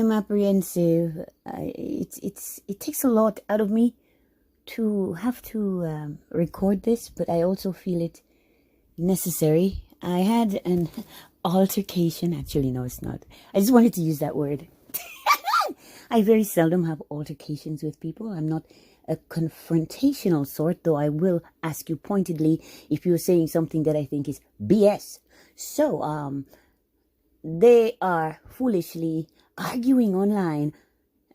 am apprehensive. It takes a lot out of me to have to record this, but I also feel it necessary. I had an altercation. Actually, no, it's not. I just wanted to use that word. I very seldom have altercations with people. I'm not a confrontational sort, though I will ask you pointedly if you're saying something that I think is BS. So, they are foolishly arguing online,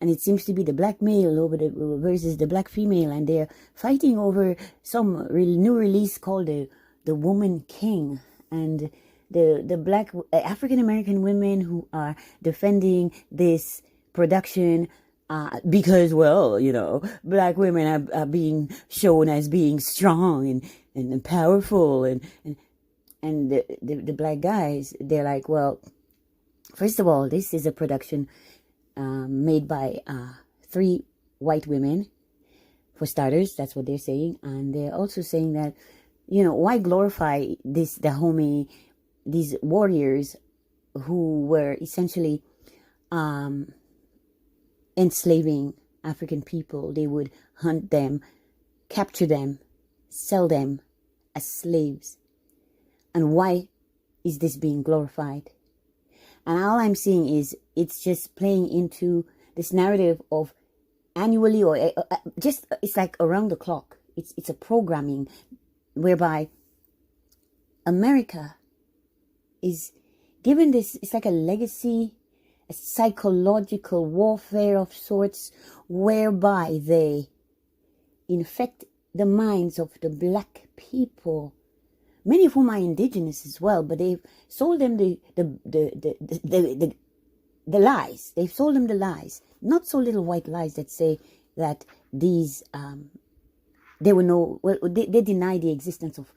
and it seems to be the black male over versus the black female, and they're fighting over some new release called the Woman King, and the black African American women who are defending this production because, well, you know, black women are being shown as being strong and powerful, and the black guys, they're like, well, first of all, this is a production made by 3 white women, for starters. That's what they're saying. And they're also saying that, you know, why glorify these warriors who were essentially enslaving African people. They would hunt them, capture them, sell them as slaves. And why is this being glorified? And all I'm seeing is it's just playing into this narrative of annually or just, it's like around the clock. It's a programming whereby America is given this, it's like a legacy, a psychological warfare of sorts, whereby they infect the minds of the black people, many of whom are indigenous as well, but they've sold them the lies. They've sold them the lies, not so little white lies that say that these they deny the existence of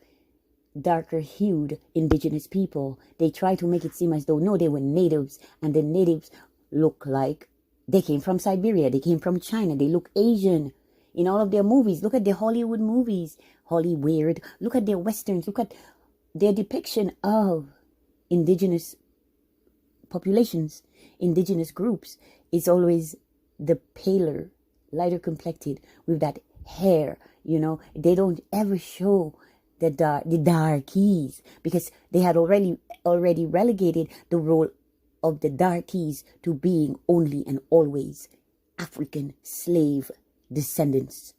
darker hued indigenous people. They try to make it seem as though no, they were natives, and the natives look like they came from Siberia, they came from China, they look Asian in all of their movies. Look at their Hollywood movies, Hollyweird. Look at their westerns. Look at their depiction of indigenous populations, indigenous groups. It's always the paler, lighter complected with that hair. You know, they don't ever show the darkies, because they had already relegated the role of the darkies to being only and always African slave descendants.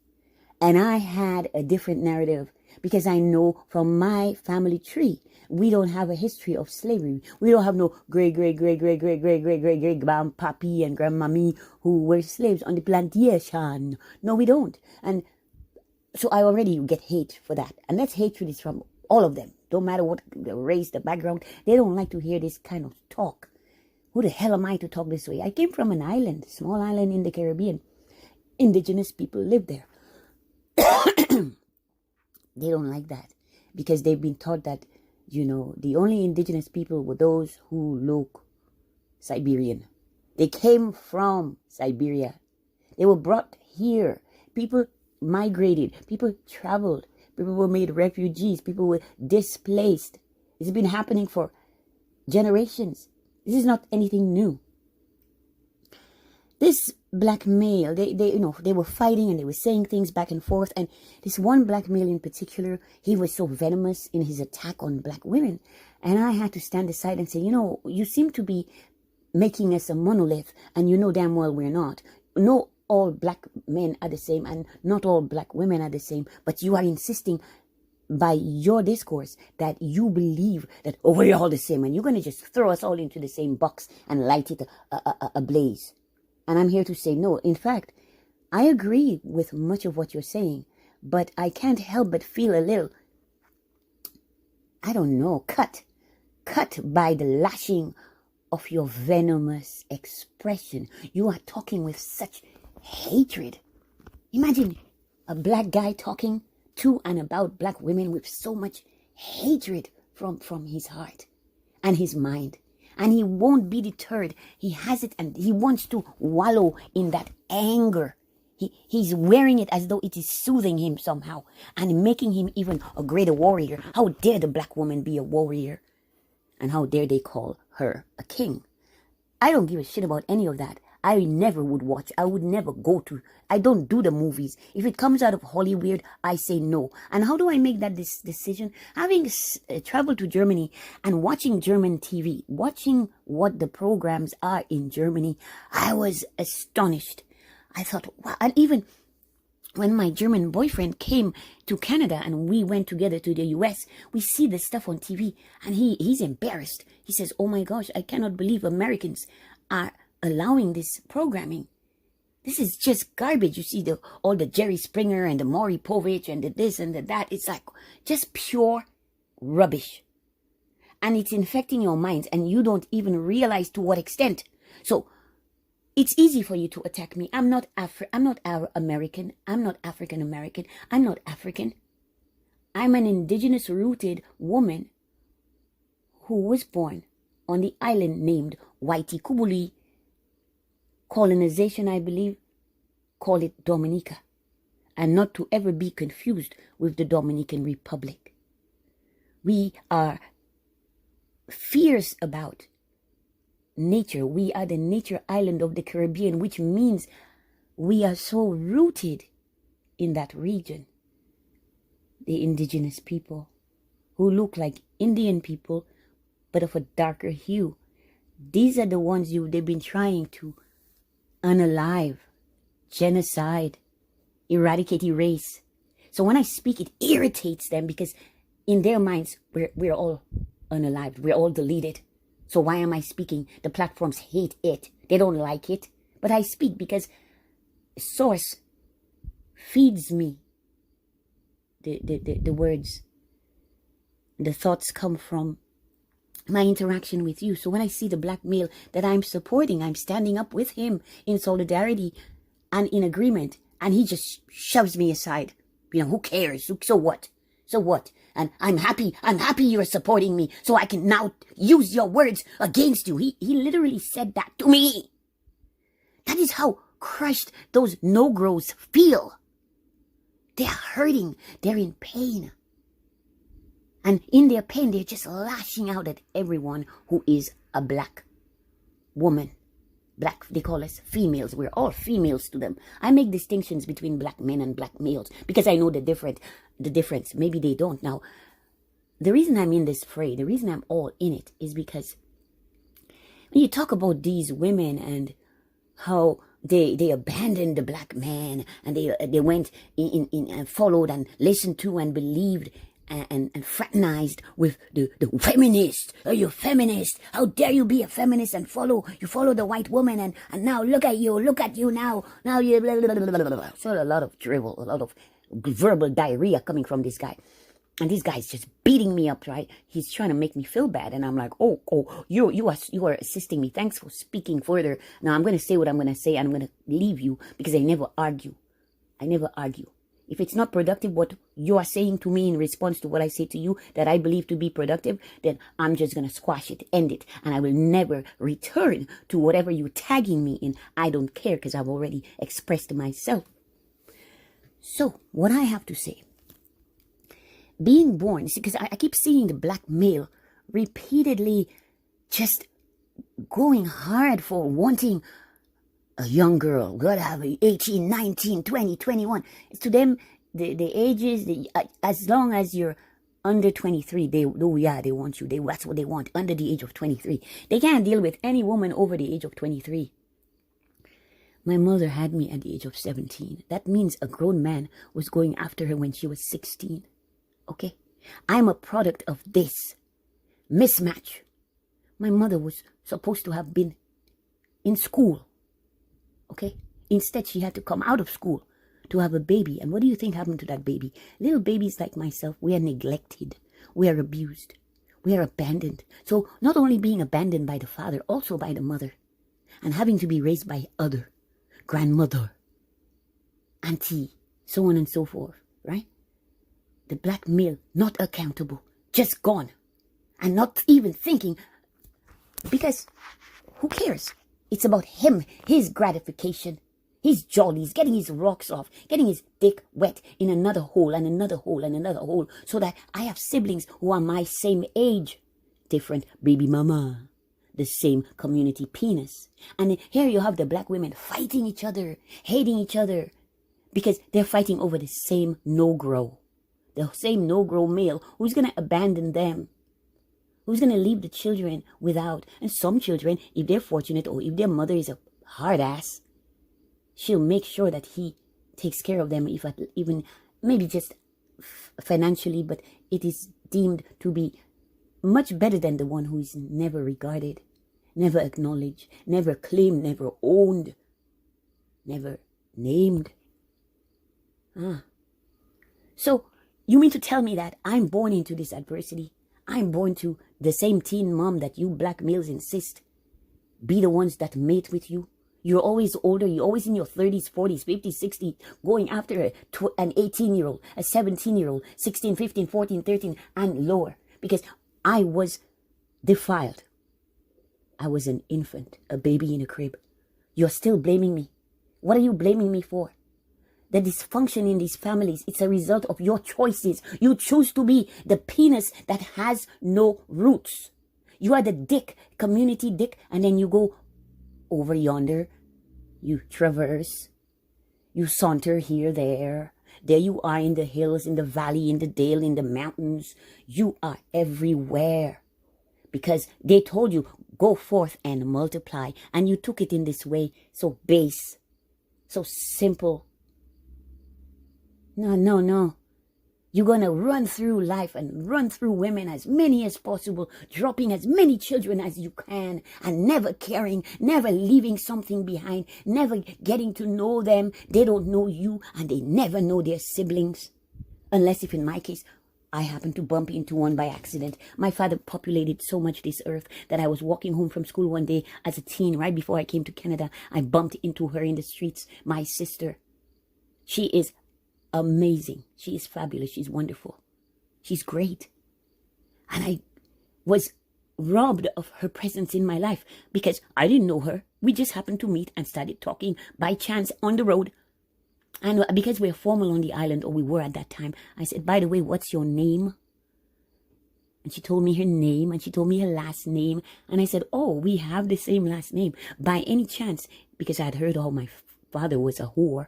And I had a different narrative, because I know from my family tree, we don't have a history of slavery. We don't have no great grandpappy and grandmammy who were slaves on the plantation. No, we don't. And so I already get hate for that. And that hatred is from all of them. Don't matter what the race, the background. They don't like to hear this kind of talk. Who the hell am I to talk this way? I came from an island, small island in the Caribbean. Indigenous people live there. They don't like that, because they've been taught that, you know, the only indigenous people were those who look Siberian. They came from Siberia. They were brought here. People migrated. People traveled. People were made refugees. People were displaced. It's been happening for generations. This is not anything new. This black male, they were fighting, and they were saying things back and forth. And this one black male in particular, he was so venomous in his attack on black women. And I had to stand aside and say, you know, you seem to be making us a monolith, and you know damn well we're not. No, all black men are the same, and not all black women are the same. But you are insisting by your discourse that you believe that, oh, we're all the same, and you're going to just throw us all into the same box and light it ablaze. And I'm here to say no. In fact, I agree with much of what you're saying, but I can't help but feel a little, I don't know, cut by the lashing of your venomous expression. You are talking with such hatred. Imagine a black guy talking to and about black women with so much hatred from his heart and his mind. And he won't be deterred. He has it, and he wants to wallow in that anger. He's wearing it as though it is soothing him somehow and making him even a greater warrior. How dare the black woman be a warrior? And how dare they call her a king? I don't give a shit about any of that. I never would watch. I would never go to. I don't do the movies. If it comes out of Hollywood, I say no. And how do I make that decision? Having traveled to Germany and watching German TV, watching what the programs are in Germany, I was astonished. I thought, wow. And even when my German boyfriend came to Canada and we went together to the US, we see the stuff on TV and he's embarrassed. He says, oh my gosh, I cannot believe Americans are allowing this programming. This is just garbage. You see all the Jerry Springer and the Maury Povich and the this and the that. It's like just pure rubbish. And it's infecting your minds and you don't even realize to what extent. So it's easy for you to attack me. I'm not American. I'm not African American. I'm not African. I'm an indigenous rooted woman who was born on the island named Waiti Kubuli. Colonization, I believe, call it Dominica, and not to ever be confused with the Dominican Republic. We are fierce about nature. We are the nature island of the Caribbean, which means we are so rooted in that region. The indigenous people who look like Indian people, but of a darker hue. These are the ones they've been trying to unalive, genocide, eradicate, erase. So when I speak, it irritates them because in their minds, we're all unalived. We're all deleted. So why am I speaking? The platforms hate it. They don't like it. But I speak because source feeds me the words. The thoughts come from my interaction with you. So when I see the black male that I'm supporting, I'm standing up with him in solidarity and in agreement, and he just shoves me aside. Who cares? So what? So what? And I'm happy you're supporting me, so I can now use your words against you. He literally said that to me. That is how crushed those no-gros feel. They're hurting. They're in pain. And in their pain, they're just lashing out at everyone who is a black woman. Black, they call us females. We're all females to them. I make distinctions between black men and black males because I know the difference. Maybe they don't. Now, the reason I'm in this fray, the reason I'm all in it is because when you talk about these women and how they abandoned the black man and they went in and followed and listened to and believed and fraternized with the feminists. Oh, you're feminist. How dare you be a feminist and follow the white woman and now look at you now you blah, blah, blah, blah, blah. So a lot of drivel, a lot of verbal diarrhea coming from this guy. And this guy's just beating me up, right? He's trying to make me feel bad. And I'm like, oh, you are assisting me. Thanks for speaking further. Now I'm going to say what I'm going to say. And I'm going to leave you because I never argue. If it's not productive, what you are saying to me in response to what I say to you that I believe to be productive, then I'm just going to squash it, end it. And I will never return to whatever you're tagging me in. I don't care because I've already expressed myself. So what I have to say, being born, because I keep seeing the black male repeatedly just going hard for wanting a young girl, gotta have 18, 19, 20, 21. It's to them, the ages, as long as you're under 23, they want you. That's what they want, under the age of 23. They can't deal with any woman over the age of 23. My mother had me at the age of 17. That means a grown man was going after her when she was 16. Okay? I'm a product of this mismatch. My mother was supposed to have been in school. Okay? Instead, she had to come out of school to have a baby. And what do you think happened to that baby? Little babies like myself, we are neglected. We are abused. We are abandoned. So not only being abandoned by the father, also by the mother. And having to be raised by other, grandmother, auntie, so on and so forth. Right? The black male, not accountable, just gone. And not even thinking, because who cares? It's about him, his gratification, his jollies, getting his rocks off, getting his dick wet in another hole and another hole and another hole, so that I have siblings who are my same age. Different baby mama. the same community penis. And here you have the black women fighting each other, hating each other, because they're fighting over the same no-grow. The same no-grow male who's going to abandon them, who's going to leave the children without. And some children, if they're fortunate or if their mother is a hard ass, she'll make sure that he takes care of them, if even maybe just financially, but it is deemed to be much better than the one who is never regarded, never acknowledged, never claimed, never owned, never named. So you mean to tell me that I'm born into this adversity? I'm born to the same teen mom that you black males insist be the ones that mate with you? You're always older. You're always in your 30s, 40s, 50s, 60s, going after an 18-year-old, a 17-year-old, 16, 15, 14, 13, and lower. Because I was defiled. I was an infant, a baby in a crib. You're still blaming me. What are you blaming me for? The dysfunction in these families, it's a result of your choices. You choose to be the penis that has no roots. You are the dick, community dick, and then you go over yonder. You traverse. You saunter here, there. There you are in the hills, in the valley, in the dale, in the mountains. You are everywhere. Because they told you, go forth and multiply. And you took it in this way, so base, so simple. No. You're going to run through life and run through women, as many as possible, dropping as many children as you can, and never caring, never leaving something behind, never getting to know them. They don't know you, and they never know their siblings. Unless if in my case, I happened to bump into one by accident. My father populated so much this earth that I was walking home from school one day as a teen, right before I came to Canada. I bumped into her in the streets, my sister. She is amazing. She is fabulous. She's wonderful. She's great. And I was robbed of her presence in my life because I didn't know her. We just happened to meet and started talking by chance on the road. And because we're formal on the island, or we were at that time, I said, by the way, what's your name? And she told me her name, and she told me her last name. And I said, oh, we have the same last name. By any chance, because I had heard how my father was a whore,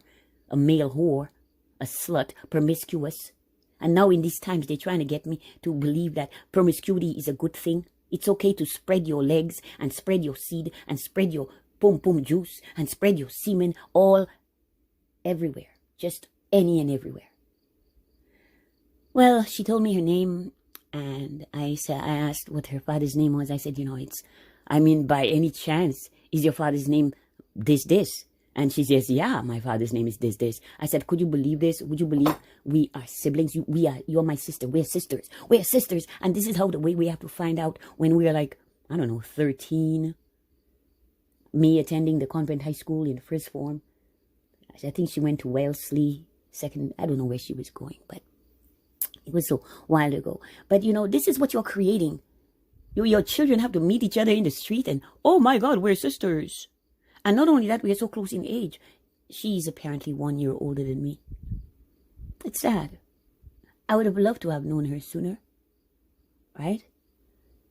a male whore, a slut, promiscuous. And now in these times, they're trying to get me to believe that promiscuity is a good thing. It's okay to spread your legs and spread your seed and spread your pum-pum juice and spread your semen all everywhere. Just any and everywhere. Well, she told me her name, and I asked what her father's name was. I said, by any chance, is your father's name this? And she says, yeah, my father's name is this. I said, could you believe this? Would you believe we are siblings? You're my sister. We're sisters. And this is how the way we have to find out when we are 13. Me attending the convent high school in first form. I think she went to Wellesley, second. I don't know where she was going, but it was so while ago. But this is what you're creating. Your children have to meet each other in the street and, oh my God, we're sisters. And not only that, we are so close in age. She's apparently 1 year older than me. It's sad. I would have loved to have known her sooner. Right?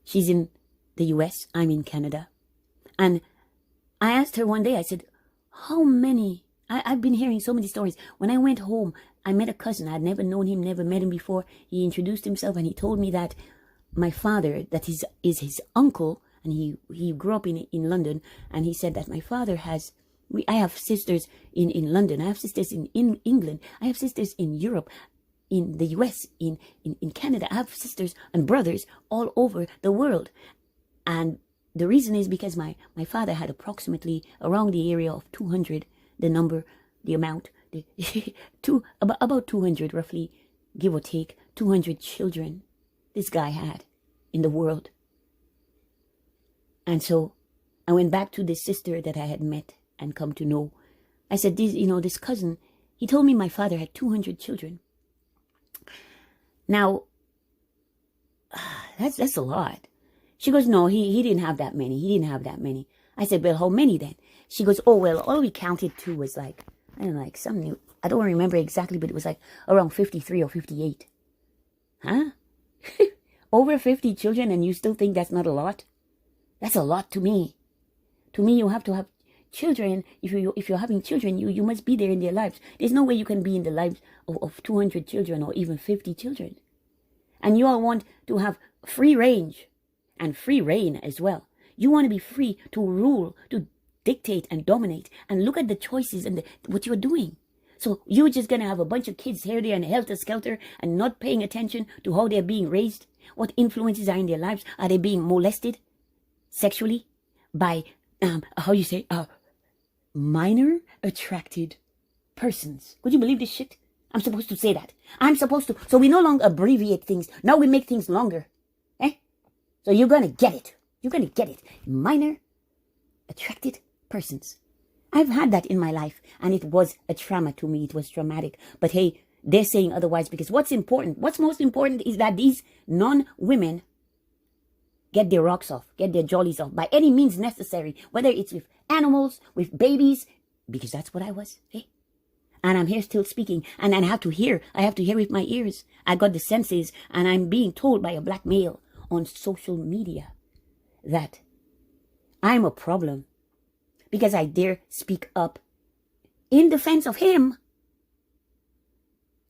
She's in the US. I'm in Canada. And I asked her one day, I said, how many? I've been hearing so many stories. When I went home, I met a cousin. I'd never known him, never met him before. He introduced himself and he told me that my father, that is his uncle, and he grew up in London, and he said that my father I have sisters in London, I have sisters in England, I have sisters in Europe, in the US, in Canada. I have sisters and brothers all over the world. And the reason is because my father had approximately around the area of 200, about 200 roughly, give or take, 200 children this guy had in the world. And so I went back to this sister that I had met and come to know. I said, this cousin, he told me my father had 200 children. Now, that's a lot. She goes, no, he didn't have that many. I said, well, how many then? She goes, oh, well, all we counted to was I don't remember exactly, but it was around 53 or 58. Huh? Over 50 children, and you still think that's not a lot? That's a lot to me. To me, you have to have children. If you're having children, you must be there in their lives. There's no way you can be in the lives of 200 children or even 50 children. And you all want to have free range and free reign as well. You want to be free to rule, to dictate and dominate, and look at the choices and what you're doing. So you're just going to have a bunch of kids here, there, and helter-skelter and not paying attention to how they're being raised, what influences are in their lives. Are they being molested sexually by, minor attracted persons? Could you believe this shit? I'm supposed to say that. I'm supposed to. So we no longer abbreviate things. Now we make things longer. So you're going to get it. You're going to get it. Minor attracted persons. I've had that in my life, and it was a trauma to me. It was traumatic. But hey, they're saying otherwise, because what's most important is that these non-women get their rocks off, get their jollies off by any means necessary, whether it's with animals, with babies, because that's what I was. And I'm here still speaking, and I have to hear with my ears. I got the senses, and I'm being told by a black male on social media that I'm a problem because I dare speak up in defense of him.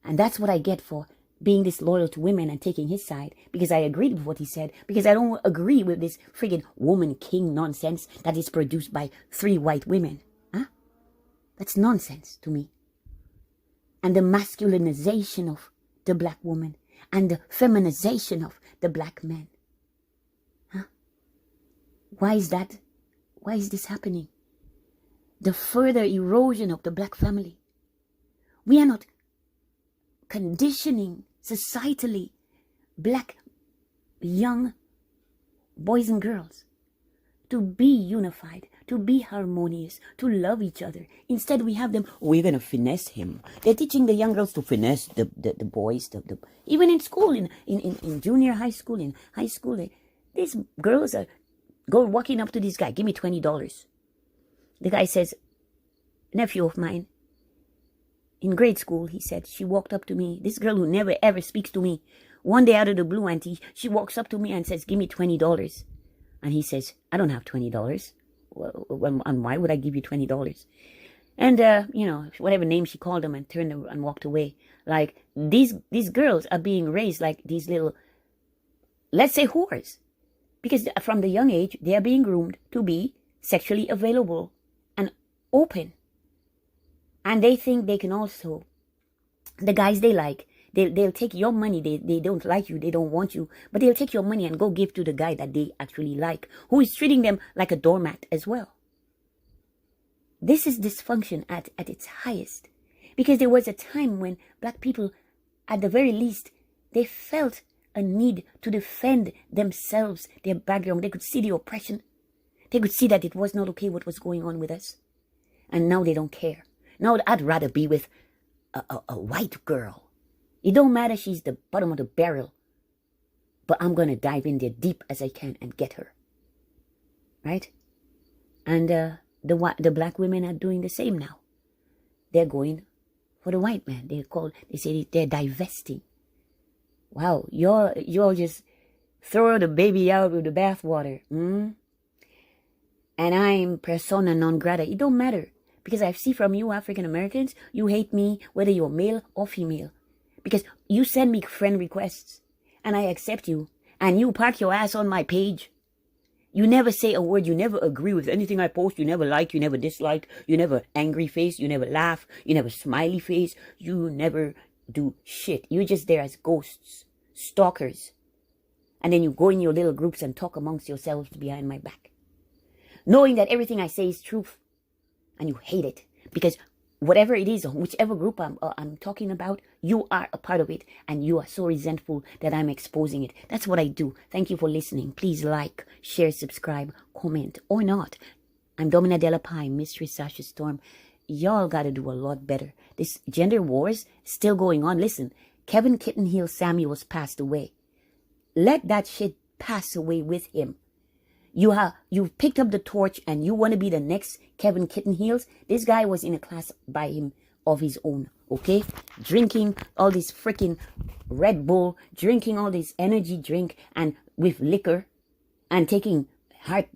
And that's what I get for being disloyal to women and taking his side, because I agreed with what he said, because I don't agree with this friggin' woman king nonsense that is produced by 3 white women. That's nonsense to me. And the masculinization of the black woman and the feminization of the black man. Why is that? Why is this happening? The further erosion of the black family. We are not conditioning societally black young boys and girls to be unified, to be harmonious, to love each other. Instead, we have them, we're going to finesse him. They're teaching the young girls to finesse the boys. Even in school, in junior high school, in high school, these girls are walking up to this guy, give me $20. The guy says, nephew of mine, in grade school, he said, she walked up to me, this girl who never ever speaks to me. One day out of the blue, auntie, she walks up to me and says, give me $20. And he says, I don't have $20. Well, and why would I give you $20? And, whatever name she called him, and turned and walked away. Like, these girls are being raised like these little, let's say, whores. Because from the young age, they are being groomed to be sexually available and open. And they think they can also, the guys they like, they'll take your money. They don't like you. They don't want you. But they'll take your money and go give to the guy that they actually like, who is treating them like a doormat as well. This is dysfunction at its highest. Because there was a time when black people, at the very least, they felt a need to defend themselves, their background. They could see the oppression. They could see that it was not okay what was going on with us. And now they don't care. Now I'd rather be with a white girl. It don't matter, she's the bottom of the barrel. But I'm going to dive in there deep as I can and get her. Right? And the black women are doing the same now. They're going for the white man. They say they're divesting. Wow, you're just throw the baby out with the bathwater. And I'm persona non grata. It don't matter. Because I see from you African Americans, you hate me whether you're male or female. Because you send me friend requests and I accept you. And you park your ass on my page. You never say a word. You never agree with anything I post. You never like. You never dislike. You never angry face. You never laugh. You never smiley face. You never do shit. You're just there as ghosts, stalkers. And then you go in your little groups and talk amongst yourselves behind my back. Knowing that everything I say is truth. And you hate it. Because whatever it is, or whichever group I'm talking about, you are a part of it. And you are so resentful that I'm exposing it. That's what I do. Thank you for listening. Please like, share, subscribe, comment, or not. I'm Domina Della Pie, Mystery Sasha Storm. Y'all got to do a lot better. This gender wars still going on. Listen, Kevin Kittenhill Samuels passed away. Let that shit pass away with him. You've picked up the torch and you want to be the next Kevin Kittenhills. This guy was in a class by him of his own, okay? Drinking all this freaking Red Bull, drinking all this energy drink and with liquor and taking heart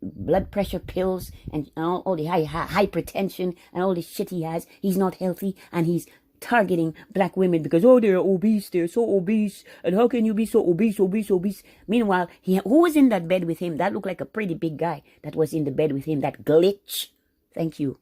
blood pressure pills and all the hypertension and all the shit he has. He's not healthy, and he's targeting black women because, oh, they're obese, they're so obese, and how can you be so obese? Meanwhile, who was in that bed with him? That looked like a pretty big guy that was in the bed with him, that glitch. Thank you.